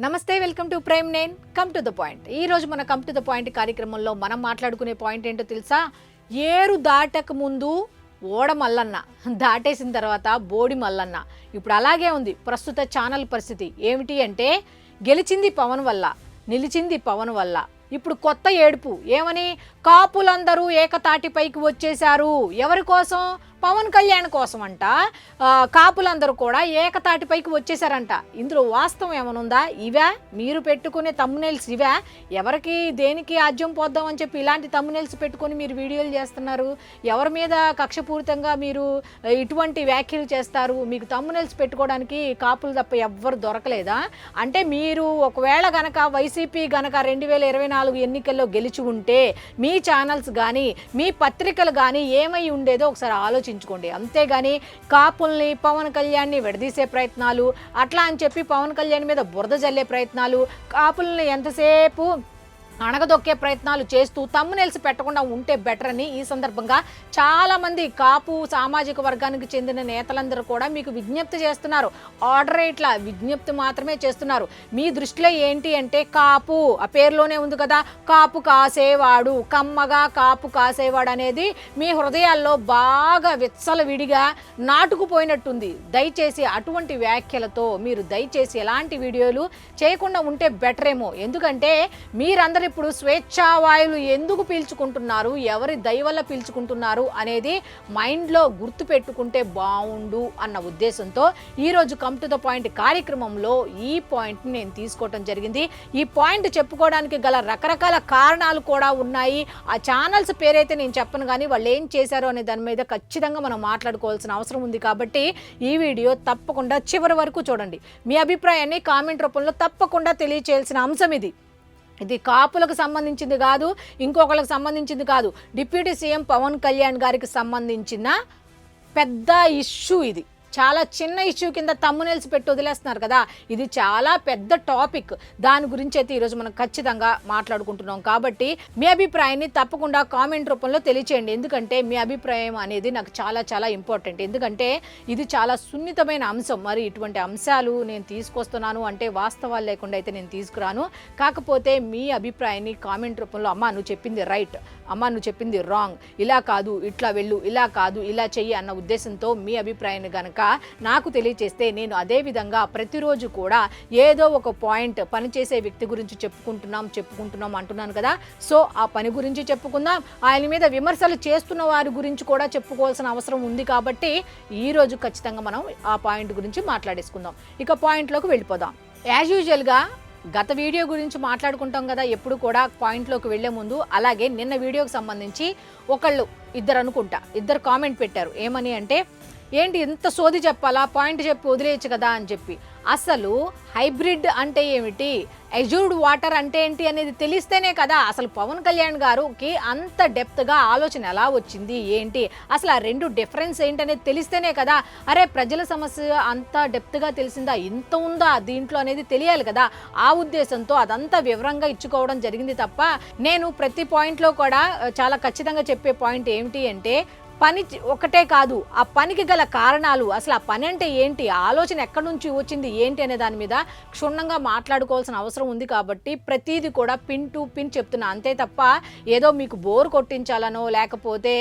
నమస్తే, welcome to prime nine. Come to the point. ఈ రోజు మన కమ్ టు ద పాయింట్ కార్యక్రమంలో మనం మాట్లాడుకునే పాయింట్ ఏంటో తెలుసా? ఏరు దాటక ముందు ఓడ మల్లన్న, దాటేసిన తర్వాత బోడి మల్లన్న. ఇప్పుడు అలాగే ఉంది ప్రస్తుత ఛానల్ పరిస్థితి. ఏమిటి అంటే గెలిచింది పవన్ వల్ల, నిలిచింది పవన్ వల్ల. ఇప్పుడు కొత్త ఏడుపు ఏమని? కాపులందరూ ఏకతాటిపైకి వచ్చేశారు. ఎవరి కోసం? పవన్ కళ్యాణ్ కోసం అంట. కాపులందరూ కూడా ఏకతాటిపైకి వచ్చేసారంట. ఇందులో వాస్తవం ఏమనుందా? ఇవా మీరు పెట్టుకునే తమ్మునెల్స్? ఇవా ఎవరికి దేనికి ఆజ్యం పోద్దామని చెప్పి ఇలాంటి తమ్మునెల్స్ పెట్టుకొని మీరు వీడియోలు చేస్తున్నారు? ఎవరి మీద కక్షపూరితంగా మీరు ఇటువంటి వ్యాఖ్యలు చేస్తారు? మీకు తమ్మునెల్స్ పెట్టుకోవడానికి కాపులు తప్ప ఎవ్వరు దొరకలేదా? అంటే మీరు ఒకవేళ గనక వైసీపీ గనక 2024 ఎన్నికల్లో గెలిచి ఉంటే మీ ఛానల్స్ కానీ మీ పత్రికలు కానీ ఏమై ఉండేదో ఒకసారి ఆలోచించుకోండి. అంతేగాని కాపుల్ని పవన్ కళ్యాణ్ని విడదీసే ప్రయత్నాలు, అట్లా అని చెప్పి పవన్ కళ్యాణ్ మీద బురద జల్లే ప్రయత్నాలు, కాపుల్ని ఎంతసేపు అణగదొక్కే ప్రయత్నాలు చేస్తూ తమ్మునెల్స్ పెట్టకుండా ఉంటే బెటర్ అని ఈ సందర్భంగా చాలామంది కాపు సామాజిక వర్గానికి చెందిన నేతలందరూ కూడా మీకు విజ్ఞప్తి చేస్తున్నారు. ఆర్డర్ ఇట్లా విజ్ఞప్తి మాత్రమే చేస్తున్నారు. మీ దృష్టిలో ఏంటి అంటే కాపు, ఆ పేరులోనే ఉంది కదా, కాపు కాసేవాడు, కమ్మగా కాపు కాసేవాడు అనేది మీ హృదయాల్లో బాగా విచ్చలవిడిగా నాటుకుపోయినట్టుంది. దయచేసి అటువంటి వ్యాఖ్యలతో మీరు దయచేసి ఎలాంటి వీడియోలు చేయకుండా ఉంటే బెటర్ ఏమో. ఎందుకంటే మీరందరూ ఇప్పుడు స్వేచ్ఛా వాయువులు ఎందుకు పీల్చుకుంటున్నారు, ఎవరి దయ వల్ల పీల్చుకుంటున్నారు అనేది మైండ్లో గుర్తు పెట్టుకుంటే బాగుండు అన్న ఉద్దేశంతో ఈరోజు కమ్ టు ద పాయింట్ కార్యక్రమంలో ఈ పాయింట్ని నేను తీసుకోవటం జరిగింది. ఈ పాయింట్ చెప్పుకోవడానికి గల రకరకాల కారణాలు కూడా ఉన్నాయి. ఆ ఛానల్స్ పేరైతే నేను చెప్పను, కానీ వాళ్ళు ఏం చేశారో అనే దాని మీద ఖచ్చితంగా మనం మాట్లాడుకోవాల్సిన అవసరం ఉంది. కాబట్టి ఈ వీడియో తప్పకుండా చివరి వరకు చూడండి. మీ అభిప్రాయాన్ని కామెంట్ రూపంలో తప్పకుండా తెలియచేయాల్సిన అంశం ఇది. ఇది కాపులకు సంబంధించింది కాదు, ఇంకొకరికి సంబంధించింది కాదు. డిప్యూటీ సీఎం పవన్ కళ్యాణ్ గారికి సంబంధించిన పెద్ద ఇష్యూ ఇది. చాలా చిన్న ఇష్యూ కింద తమ్మునెల్స్ పెట్టి వదిలేస్తున్నారు కదా. ఇది చాలా పెద్ద టాపిక్. దాని గురించి అయితే ఈరోజు మనం ఖచ్చితంగా మాట్లాడుకుంటున్నాం. కాబట్టి మీ అభిప్రాయాన్ని తప్పకుండా కామెంట్ రూపంలో తెలియచేయండి. ఎందుకంటే మీ అభిప్రాయం అనేది నాకు చాలా చాలా ఇంపార్టెంట్. ఎందుకంటే ఇది చాలా సున్నితమైన అంశం. మరి ఇటువంటి అంశాలు నేను తీసుకొస్తున్నాను అంటే వాస్తవాలు లేకుండా అయితే నేను తీసుకురాను. కాకపోతే మీ అభిప్రాయాన్ని కామెంట్ రూపంలో, అమ్మ నువ్వు చెప్పింది రైట్, అమ్మ నువ్వు చెప్పింది రాంగ్, ఇలా కాదు ఇట్లా వెళ్ళు, ఇలా కాదు ఇలా చెయ్యి అన్న ఉద్దేశంతో మీ అభిప్రాయాన్ని కనుక నాకు తెలియచేస్తే నేను అదే విధంగా ప్రతిరోజు కూడా ఏదో ఒక పాయింట్, పనిచేసే వ్యక్తి గురించి చెప్పుకుంటున్నాం అంటున్నాను కదా. సో ఆ పని గురించి చెప్పుకుందాం, ఆయన మీద విమర్శలు చేస్తున్న వారి గురించి కూడా చెప్పుకోవాల్సిన అవసరం ఉంది. కాబట్టి ఈరోజు ఖచ్చితంగా మనం ఆ పాయింట్ గురించి మాట్లాడేసుకుందాం. ఇక పాయింట్లోకి వెళ్ళిపోదాం. యాజ్ యూజువల్గా గత వీడియో గురించి మాట్లాడుకుంటాం కదా ఎప్పుడు కూడా పాయింట్లోకి వెళ్లే ముందు. అలాగే నిన్న వీడియోకి సంబంధించి ఇద్దరు కామెంట్ పెట్టారు. ఏమని అంటే, ఏంటి ఎంత సోది చెప్పాలా, పాయింట్ చెప్పి వదిలేయచ్చు కదా అని చెప్పి. అసలు హైబ్రిడ్ అంటే ఏమిటి, ఎజ్యూర్డ్ వాటర్ అంటే ఏంటి అనేది తెలిస్తేనే కదా అసలు పవన్ కళ్యాణ్ గారికి అంత డెప్త్గా ఆలోచన ఎలా వచ్చింది, ఏంటి అసలు ఆ రెండు డిఫరెన్స్ ఏంటనేది తెలిస్తేనే కదా. అరే ప్రజల సమస్య అంత డెప్త్గా తెలిసిందా, ఇంత ఉందా దీంట్లో అనేది తెలియాలి కదా. ఆ ఉద్దేశంతో అదంతా వివరంగా ఇచ్చుకోవడం జరిగింది తప్ప నేను ప్రతి పాయింట్లో కూడా చాలా ఖచ్చితంగా చెప్పే పాయింట్ ఏమిటి అంటే, పని ఒకటే కాదు, ఆ పనికి గల కారణాలు, అసలు ఆ పని అంటే ఏంటి, ఆలోచన ఎక్కడి నుంచి వచ్చింది ఏంటి అనే దాని మీద క్షుణ్ణంగా మాట్లాడుకోవాల్సిన అవసరం ఉంది. కాబట్టి ప్రతిదీ కూడా పిన్ టు పిన్ చెప్తున్నా. అంతే తప్ప ఏదో మీకు బోర్ కొట్టించాలనో లేకపోతే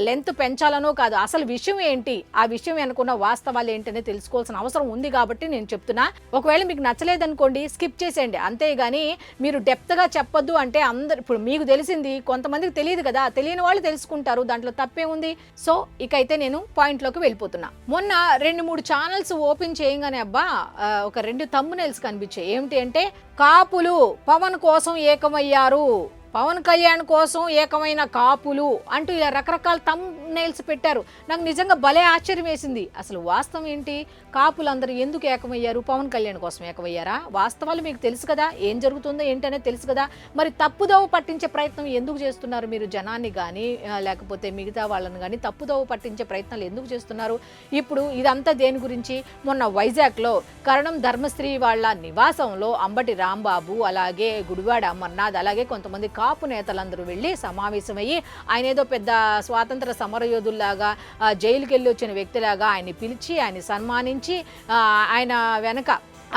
లెంత్ పెంచాలనో కాదు. అసలు విషయం ఏంటి, ఆ విషయం అనుకున్న వాస్తవాలు ఏంటనే తెలుసుకోవాల్సిన అవసరం ఉంది. కాబట్టి నేను చెప్తున్నా. ఒకవేళ మీకు నచ్చలేదనుకోండి, స్కిప్ చేసేయండి. అంతేగాని మీరు డెప్త్గా చెప్పొద్దు అంటే ఇప్పుడు మీకు తెలిసింది కొంతమందికి తెలియదు కదా, తెలియని వాళ్ళు తెలుసుకుంటారు, దాంట్లో తప్పే ఉంది. సో ఇకైతే నేను పాయింట్లోకి వెళ్ళిపోతున్నా. మొన్న 2-3 ఛానల్స్ ఓపెన్ చేయగానే అబ్బా ఒక 2 థంబ్నెయిల్స్ కనిపించాయి. ఏమిటి అంటే, కాపులు పవన్ కోసం ఏకమయ్యారు, పవన్ కళ్యాణ్ కోసం ఏకమైన కాపులు అంటూ ఇలా రకరకాల థంబ్నెయిల్స్ పెట్టారు. నాకు నిజంగా భలే ఆశ్చర్యం వేసింది. అసలు వాస్తవం ఏంటి, కాపులందరూ ఎందుకు ఏకమయ్యారు, పవన్ కళ్యాణ్ కోసం ఏకమయ్యారా? వాస్తవాలు మీకు తెలుసు కదా, ఏం జరుగుతుందో ఏంటనేది తెలుసు కదా. మరి తప్పుదోవ పట్టించే ప్రయత్నం ఎందుకు చేస్తున్నారు మీరు? జనాన్ని కానీ లేకపోతే మిగతా వాళ్ళని కానీ తప్పుదోవ పట్టించే ప్రయత్నాలు ఎందుకు చేస్తున్నారు? ఇప్పుడు ఇదంతా దేని గురించి? మొన్న వైజాగ్లో కరణం ధర్మశ్రీ వాళ్ళ నివాసంలో అంబటి రాంబాబు, అలాగే గుడివాడ అమర్నాథ్, అలాగే కొంతమంది కాపు నేతలందరూ వెళ్ళి సమావేశమయ్యి ఆయన ఏదో పెద్ద స్వాతంత్ర సమరయోధుల్లాగా జైలుకి వెళ్ళి వచ్చిన వ్యక్తిలాగా ఆయన్ని పిలిచి ఆయన సన్మానించి ఆయన వెనక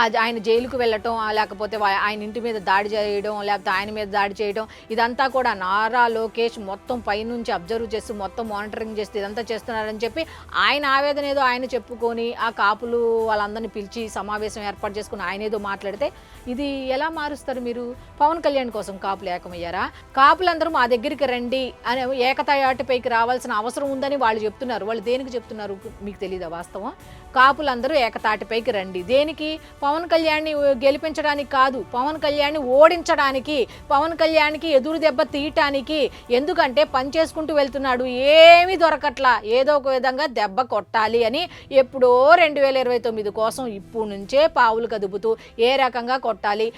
అది ఆయన జైలుకు వెళ్ళటం, లేకపోతే ఆయన ఇంటి మీద దాడి చేయడం, లేకపోతే ఆయన మీద దాడి చేయడం, ఇదంతా కూడా నారా లోకేష్ మొత్తం పైనుంచి అబ్జర్వ్ చేస్తూ మొత్తం మానిటరింగ్ చేస్తూ ఇదంతా చేస్తున్నారని చెప్పి ఆయన ఆవేదన ఏదో ఆయన చెప్పుకొని ఆ కాపులు వాళ్ళందరినీ పిలిచి సమావేశం ఏర్పాటు చేసుకుని ఆయన ఏదో మాట్లాడితే ఇది ఎలా మారుస్తారు మీరు? పవన్ కళ్యాణ్ కోసం కాపులు ఏకమయ్యారా? కాపులందరూ మా దగ్గరికి రండి అని ఏకతాటిపైకి రావాల్సిన అవసరం ఉందని వాళ్ళు చెప్తున్నారు. వాళ్ళు దేనికి చెప్తున్నారు మీకు తెలీదా వాస్తవం? కాపులందరూ ఏకతాటిపైకి రండి దేనికి? పవన్ కళ్యాణ్ని గెలిపించడానికి కాదు, పవన్ కళ్యాణ్ని ఓడించడానికి, పవన్ కళ్యాణ్కి ఎదురు దెబ్బ తీయటానికి. ఎందుకంటే పని చేసుకుంటూ వెళ్తున్నాడు, ఏమీ దొరకట్లా, ఏదో ఒక విధంగా దెబ్బ కొట్టాలి అని ఎప్పుడో 2029 కోసం ఇప్పుడు నుంచే పావులు కదుపుతూ ఏ రకంగా కొట్టాలి,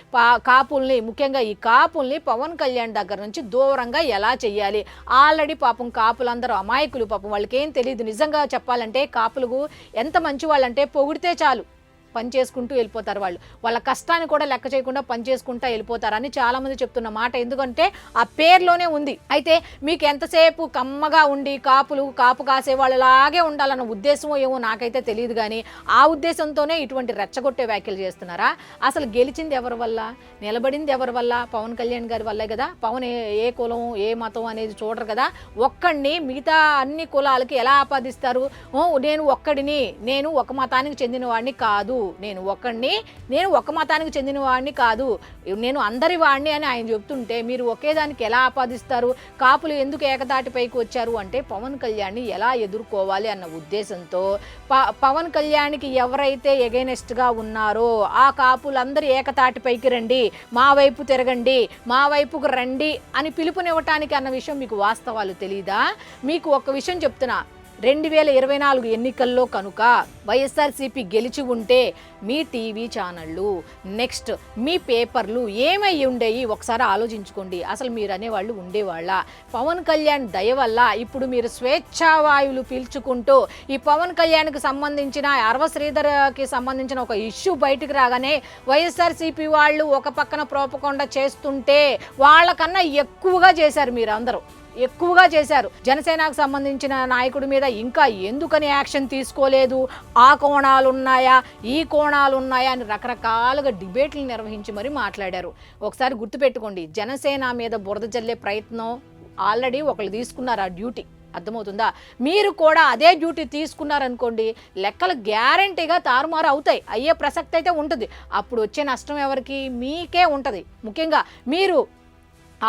కాపుల్ని ముఖ్యంగా ఈ కాపుల్ని పవన్ కళ్యాణ్ దగ్గర నుంచి దూరంగా ఎలా చెయ్యాలి. ఆల్రెడీ పాపం కాపులందరూ అమాయకులు, పాపం వాళ్ళకి ఏం తెలియదు. నిజంగా చెప్పాలంటే కాపులకు ఎంత మంచి వాళ్ళంటే పొగిడితే చాలు పని చేసుకుంటూ వెళ్ళిపోతారు. వాళ్ళ కష్టాన్ని కూడా లెక్క చేయకుండా పని చేసుకుంటూ వెళ్ళిపోతారని చాలామంది చెప్తున్న మాట. ఎందుకంటే ఆ పేర్లోనే ఉంది. అయితే మీకు ఎంతసేపు కమ్మగా ఉండి కాపు కాసే వాళ్ళలాగే ఉండాలన్న ఉద్దేశమో ఏమో నాకైతే తెలియదు. కానీ ఆ ఉద్దేశంతోనే ఇటువంటి రెచ్చగొట్టే వ్యాఖ్యలు చేస్తున్నారా? అసలు గెలిచింది ఎవరి వల్ల, నిలబడింది ఎవరి వల్ల? పవన్ కళ్యాణ్ గారి వల్లే కదా. పవన్ ఏ కులం ఏ మతం అనేది చూడరు కదా. ఒక్కడిని మిగతా అన్ని కులాలకి ఎలా ఆపాదిస్తారు? నేను ఒక్కడిని, నేను ఒక మతానికి చెందిన వాడిని కాదు, నేను ఒక మతానికి చెందిన వాడిని కాదు, నేను అందరి వాడిని అని ఆయన చెప్తుంటే మీరు ఒకే దానికి ఎలా ఆపాదిస్తారు? కాపులు ఎందుకు ఏకతాటిపైకి వచ్చారు అంటే పవన్ కళ్యాణ్ని ఎలా ఎదుర్కోవాలి అన్న ఉద్దేశంతో పవన్ కళ్యాణ్కి ఎవరైతే ఎగైనెస్ట్గా ఉన్నారో ఆ కాపులందరూ ఏకతాటిపైకి రండి, మా వైపు తిరగండి, మా వైపుకు రండి అని పిలుపునివ్వటానికి అన్న విషయం మీకు వాస్తవాలు తెలీదా? మీకు ఒక విషయం చెప్తున్నా, 2024 ఎన్నికల్లో కనుక వైఎస్ఆర్సీపీ గెలిచి ఉంటే మీ టీవీ ఛానళ్ళు, నెక్స్ట్ మీ పేపర్లు ఏమై ఉండేవి ఒకసారి ఆలోచించుకోండి. అసలు మీరు అనేవాళ్ళు ఉండేవాళ్ళ? పవన్ కళ్యాణ్ దయ వల్ల ఇప్పుడు మీరు స్వేచ్ఛావాయువులు పీల్చుకుంటూ ఈ పవన్ కళ్యాణ్కి సంబంధించిన అరవ శ్రీధర్కి సంబంధించిన ఒక ఇష్యూ బయటకు రాగానే వైఎస్ఆర్సీపీ వాళ్ళు ఒక పక్కన ప్రోపకొండ చేస్తుంటే వాళ్ళకన్నా ఎక్కువగా చేశారు. మీరు అందరూ ఎక్కువగా చేశారు. జనసేనకు సంబంధించిన నాయకుడి మీద ఇంకా ఎందుకని యాక్షన్ తీసుకోలేదు, ఆ కోణాలు ఉన్నాయా ఈ కోణాలు ఉన్నాయా అని రకరకాలుగా డిబేట్లు నిర్వహించి మరీ మాట్లాడారు. ఒకసారి గుర్తుపెట్టుకోండి, జనసేన మీద బురద జల్లే ప్రయత్నం ఆల్రెడీ ఒకళ్ళు తీసుకున్నారు ఆ డ్యూటీ. అర్థమవుతుందా? మీరు కూడా అదే డ్యూటీ తీసుకున్నారనుకోండి, లెక్కలు గ్యారంటీగా తారుమారు అవుతాయి, అయ్యే ప్రసక్తి అయితే ఉంటుంది. అప్పుడు వచ్చే నష్టం ఎవరికి? మీకే ఉంటుంది. ముఖ్యంగా మీరు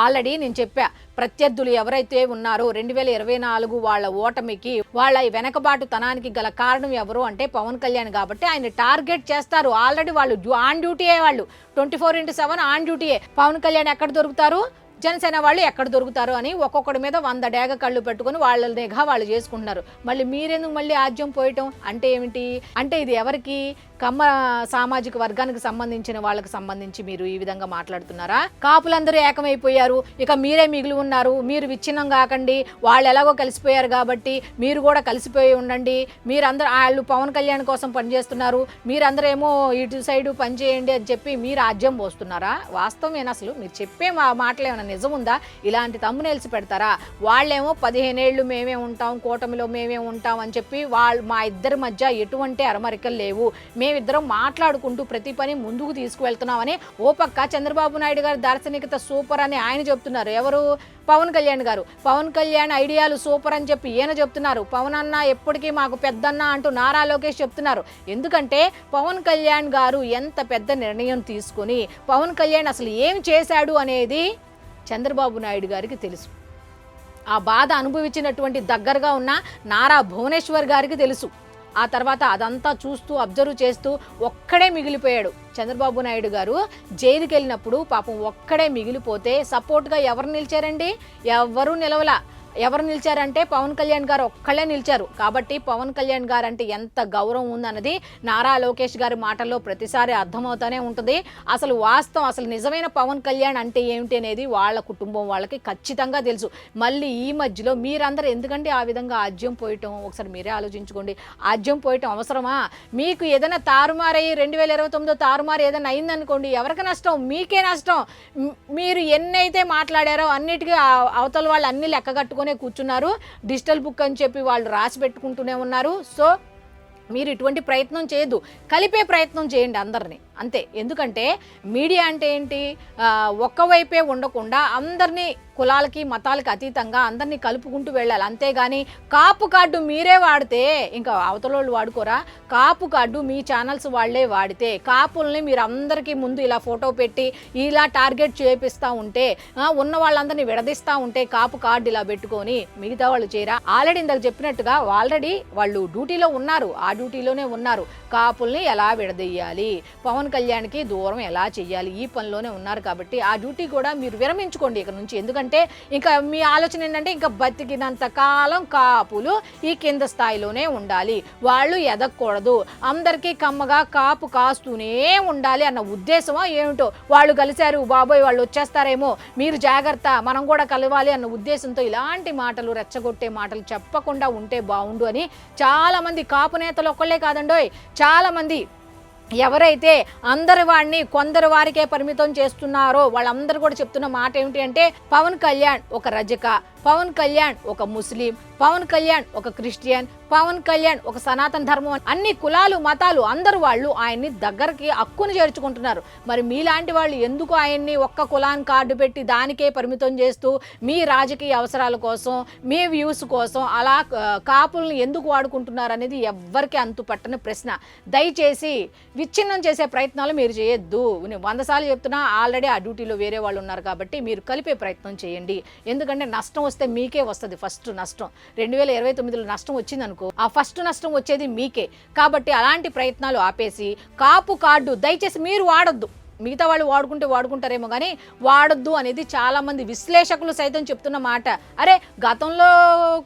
ఆల్రెడీ నేను చెప్పా, ప్రత్యర్థులు ఎవరైతే ఉన్నారో 2024 వాళ్ళ ఓటమికి, వాళ్ళ వెనకబాటుతనానికి గల కారణం ఎవరు అంటే పవన్ కళ్యాణ్. కాబట్టి ఆయన టార్గెట్ చేస్తారు. ఆల్రెడీ వాళ్ళు ఆన్ డ్యూటీయే, వాళ్ళు 24/7 ఆన్ డ్యూటీయే. పవన్ కళ్యాణ్ ఎక్కడ దొరుకుతారు, జనసేన వాళ్ళు ఎక్కడ దొరుకుతారు అని ఒక్కొక్కడి మీద 100 డేగ కళ్ళు పెట్టుకుని వాళ్ళ నిఘా వాళ్ళు చేసుకుంటున్నారు. మళ్ళీ మీరెందుకు మళ్ళీ ఆజ్యం పోయటం అంటే ఏమిటి అంటే ఇది ఎవరికి? కమ్మ సామాజిక వర్గానికి సంబంధించిన వాళ్ళకి సంబంధించి మీరు ఈ విధంగా మాట్లాడుతున్నారా? కాపులందరూ ఏకమైపోయారు, ఇక మీరే మిగిలి ఉన్నారు, మీరు విచ్ఛిన్నం కాకండి, వాళ్ళు ఎలాగో కలిసిపోయారు కాబట్టి మీరు కూడా కలిసిపోయి ఉండండి, మీరందరూ వాళ్ళు పవన్ కళ్యాణ్ కోసం పనిచేస్తున్నారు, మీరందరూ ఏమో ఇటు సైడు పనిచేయండి అని చెప్పి మీరు ఆజ్యం పోస్తున్నారా? వాస్తవమేనా? అసలు మీరు చెప్పే మాటలు ఏమైనా నిజం ఉందా? ఇలాంటి తమ్మునేల్సి పెడతారా? వాళ్ళేమో 15 ఏళ్ళు మేమే ఉంటాం, కూటమిలో మేమే ఉంటాం అని చెప్పి మా ఇద్దరి మధ్య ఎటువంటి అరమరికలు లేవు, మేమిద్దరం మాట్లాడుకుంటూ ప్రతి పని ముందుకు తీసుకువెళ్తున్నామని ఓ పక్క చంద్రబాబు నాయుడు గారి దార్శనికత సూపర్ అని ఆయన చెప్తున్నారు. ఎవరు? పవన్ కళ్యాణ్ గారు. పవన్ కళ్యాణ్ ఐడియాలు సూపర్ అని చెప్పి ఈయన చెప్తున్నారు. పవన్ అన్న ఎప్పటికీ మాకు పెద్దన్న అంటూ నారా లోకేష్ చెప్తున్నారు. ఎందుకంటే పవన్ కళ్యాణ్ గారు ఎంత పెద్ద నిర్ణయం తీసుకుని పవన్ కళ్యాణ్ అసలు ఏం చేశాడు అనేది చంద్రబాబు నాయుడు గారికి తెలుసు. ఆ బాధ అనుభవించినటువంటి దగ్గరగా ఉన్న నారా భువనేశ్వర్ గారికి తెలుసు. ఆ తర్వాత అదంతా చూస్తూ అబ్జర్వ్ చేస్తూ ఒక్కడే మిగిలిపోయాడు. చంద్రబాబు నాయుడు గారు జైలుకి వెళ్ళినప్పుడు పాపం ఒక్కడే మిగిలిపోతే సపోర్ట్గా ఎవరు నిలిచారండి? ఎవరు నిలవలా. ఎవరు నిలిచారంటే పవన్ కళ్యాణ్ గారు ఒక్కళ్ళే నిలిచారు. కాబట్టి పవన్ కళ్యాణ్ గారు అంటే ఎంత గౌరవం ఉందన్నది నారా లోకేష్ గారి మాటల్లో ప్రతిసారి అర్థమవుతూనే ఉంటుంది. అసలు వాస్తవం, అసలు నిజమైన పవన్ కళ్యాణ్ అంటే ఏమిటి అనేది వాళ్ళ కుటుంబం వాళ్ళకి ఖచ్చితంగా తెలుసు. మళ్ళీ ఈ మధ్యలో మీరందరూ ఎందుకంటే ఆ విధంగా ఆజ్యం పోయటం ఒకసారి మీరే ఆలోచించుకోండి. ఆజ్యం పోయటం అవసరమా? మీకు ఏదైనా తారుమారయ్యి 2029 తారుమారు ఏదైనా అయిందనుకోండి, ఎవరికి నష్టం? మీకే నష్టం. మీరు ఎన్నైతే మాట్లాడారో అన్నిటికీ అవతల వాళ్ళు అన్ని లెక్కగట్టుకుని కూర్చున్నారు. డిజిటల్ బుక్ అని చెప్పి వాళ్ళు రాసి పెట్టుకుంటూనే ఉన్నారు. సో మీరు ఇటువంటి ప్రయత్నం చేయొద్దు, కలిపే ప్రయత్నం చేయండి అందరినీ. అంతే. ఎందుకంటే మీడియా అంటే ఏంటి, ఒక్కవైపే ఉండకుండా అందరినీ కులాలకి మతాలకి అతీతంగా అందరినీ కలుపుకుంటూ వెళ్ళాలి. అంతేగాని కాపు కార్డు మీరే వాడితే ఇంకా అవతలోళ్ళు వాడుకోరా? కాపు కార్డు మీ ఛానల్స్ వాళ్ళే వాడితే, కాపుల్ని మీరు అందరికీ ముందు ఇలా ఫోటో పెట్టి ఇలా టార్గెట్ చేపిస్తూ ఉంటే, ఉన్న వాళ్ళందరినీ విడదీస్తూ ఉంటే, కాపు కార్డు ఇలా పెట్టుకొని మిగతా వాళ్ళు చేయరా? ఆల్రెడీ ఇందాక చెప్పినట్టుగా ఆల్రెడీ వాళ్ళు డ్యూటీలో ఉన్నారు, ఆ డ్యూటీలోనే ఉన్నారు. కాపుల్ని ఎలా విడదీయాలి, పవన్ కళ్యాణ్కి దూరం ఎలా చెయ్యాలి, ఈ పనిలోనే ఉన్నారు. కాబట్టి ఆ డ్యూటీ కూడా మీరు విరమించుకోండి ఇక్కడ నుంచి. ఎందుకంటే ఇంకా మీ ఆలోచన ఏంటంటే ఇంకా బతికినంత కాలం కాపులు ఈ కింద స్థాయిలోనే ఉండాలి, వాళ్ళు ఎదగకూడదు, అందరికీ కమ్మగా కాపు కాస్తూనే ఉండాలి అన్న ఉద్దేశమో ఏమిటో. వాళ్ళు కలిశారు, బాబోయ్ వాళ్ళు వచ్చేస్తారేమో, మీరు జాగ్రత్త, మనం కూడా కలవాలి అన్న ఉద్దేశంతో ఇలాంటి మాటలు, రెచ్చగొట్టే మాటలు చెప్పకుండా ఉంటే బాగుండు అని చాలామంది కాపు నేతలు ఒక్కళ్ళే కాదండోయ్, చాలామంది ఎవరైతే అందరి వాడిని కొందరు వారికే పరిమితం చేస్తున్నారో వాళ్ళందరూ కూడా చెప్తున్న మాట ఏమిటి అంటే, పవన్ కళ్యాణ్ ఒక రజక, పవన్ కళ్యాణ్ ఒక ముస్లిం, పవన్ కళ్యాణ్ ఒక క్రిస్టియన్, పవన్ కళ్యాణ్ ఒక సనాతన ధర్మం, అన్ని కులాలు మతాలు అందరూ వాళ్ళు ఆయన్ని దగ్గరికి హక్కును చేర్చుకుంటున్నారు. మరి మీలాంటి వాళ్ళు ఎందుకు ఆయన్ని ఒక్క కులాన్ని కార్డు పెట్టి దానికే పరిమితం చేస్తూ మీ రాజకీయ అవసరాల కోసం, మీ వ్యూస్ కోసం అలా కాపుల్ని ఎందుకు వాడుకుంటున్నారు అనేది ఎవ్వరికి అంతు పట్టని ప్రశ్న. దయచేసి విచ్ఛిన్నం చేసే ప్రయత్నాలు మీరు చేయొద్దు. నేను 100 సార్లు చెప్తున్నా, ఆల్రెడీ ఆ డ్యూటీలో వేరే వాళ్ళు ఉన్నారు కాబట్టి మీరు కలిపే ప్రయత్నం చేయండి. ఎందుకంటే నష్టం వస్తే మీకే వస్తుంది. ఫస్ట్ నష్టం 2029లో నష్టం వచ్చిందనుకో, ఆ ఫస్ట్ నష్టం వచ్చేది మీకే. కాబట్టి అలాంటి ప్రయత్నాలు ఆపేసి కాపు కార్డు దయచేసి మీరు వాడొద్దు. మిగతా వాళ్ళు వాడుకుంటే వాడుకుంటారేమో కానీ వాడొద్దు అనేది చాలామంది విశ్లేషకులు సైతం చెప్తున్న మాట. అరే గతంలో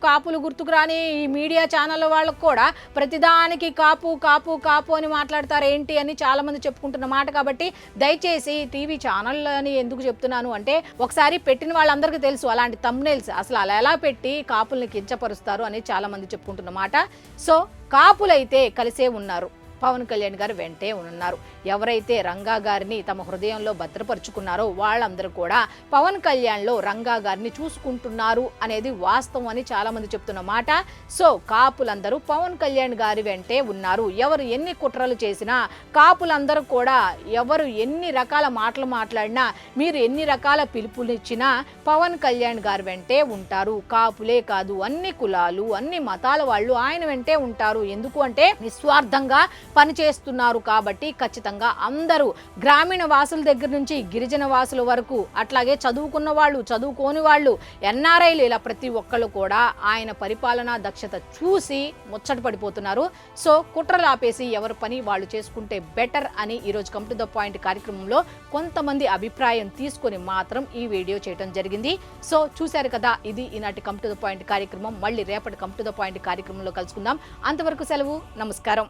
కాపులు గుర్తుకు రాని ఈ మీడియా ఛానళ్ళ వాళ్ళకు కూడా ప్రతిదానికి కాపు కాపు కాపు అని మాట్లాడతారు ఏంటి అని చాలామంది చెప్పుకుంటున్న మాట. కాబట్టి దయచేసి టీవీ ఛానల్ అని ఎందుకు చెప్తున్నాను అంటే, ఒకసారి పెట్టిన వాళ్ళందరికీ తెలుసు అలాంటి థంబ్నెయిల్స్ అసలు అలా ఎలా పెట్టి కాపుల్ని కించపరుస్తారు అని చాలామంది చెప్పుకుంటున్న మాట. సో కాపులైతే కలిసే ఉన్నారు, పవన్ కళ్యాణ్ గారు వెంటే ఉన్నారు. ఎవరైతే రంగా గారిని తమ హృదయంలో భద్రపరుచుకున్నారో వాళ్ళందరూ కూడా పవన్ కళ్యాణ్లో రంగా గారిని చూసుకుంటున్నారు అనేది వాస్తవం అని చాలామంది చెప్తున్న మాట. సో కాపులందరూ పవన్ కళ్యాణ్ గారి వెంటే ఉన్నారు. ఎవరు ఎన్ని కుట్రలు చేసినా, కాపులందరూ కూడా ఎవరు ఎన్ని రకాల మాటలు మాట్లాడినా, మీరు ఎన్ని రకాల పిలుపునిచ్చినా పవన్ కళ్యాణ్ గారి వెంటే ఉంటారు. కాపులే కాదు, అన్ని కులాలు అన్ని మతాల వాళ్ళు ఆయన వెంటే ఉంటారు. ఎందుకు అంటే నిస్వార్థంగా పనిచేస్తున్నారు కాబట్టి. ఖచ్చితంగా అందరూ గ్రామీణ వాసుల దగ్గర నుంచి గిరిజన వాసుల వరకు, అట్లాగే చదువుకున్న వాళ్ళు, చదువుకోని వాళ్ళు, ఎన్ఆర్ఐలు, ఇలా ప్రతి ఒక్కళ్ళు కూడా ఆయన పరిపాలనా దక్షత చూసి ముచ్చట పడిపోతున్నారు. సో కుట్రలు ఆపేసి ఎవరి పని వాళ్ళు చేసుకుంటే బెటర్ అని ఈరోజు కమ్ టు ద పాయింట్ కార్యక్రమంలో కొంతమంది అభిప్రాయం తీసుకొని మాత్రం ఈ వీడియో చేయడం జరిగింది. సో చూశారు కదా, ఇది ఈనాటి కమ్ టు ద పాయింట్ కార్యక్రమం. మళ్ళీ రేపటి కమ్ టు ద పాయింట్ కార్యక్రమంలో కలుసుకుందాం. అంతవరకు సెలవు, నమస్కారం.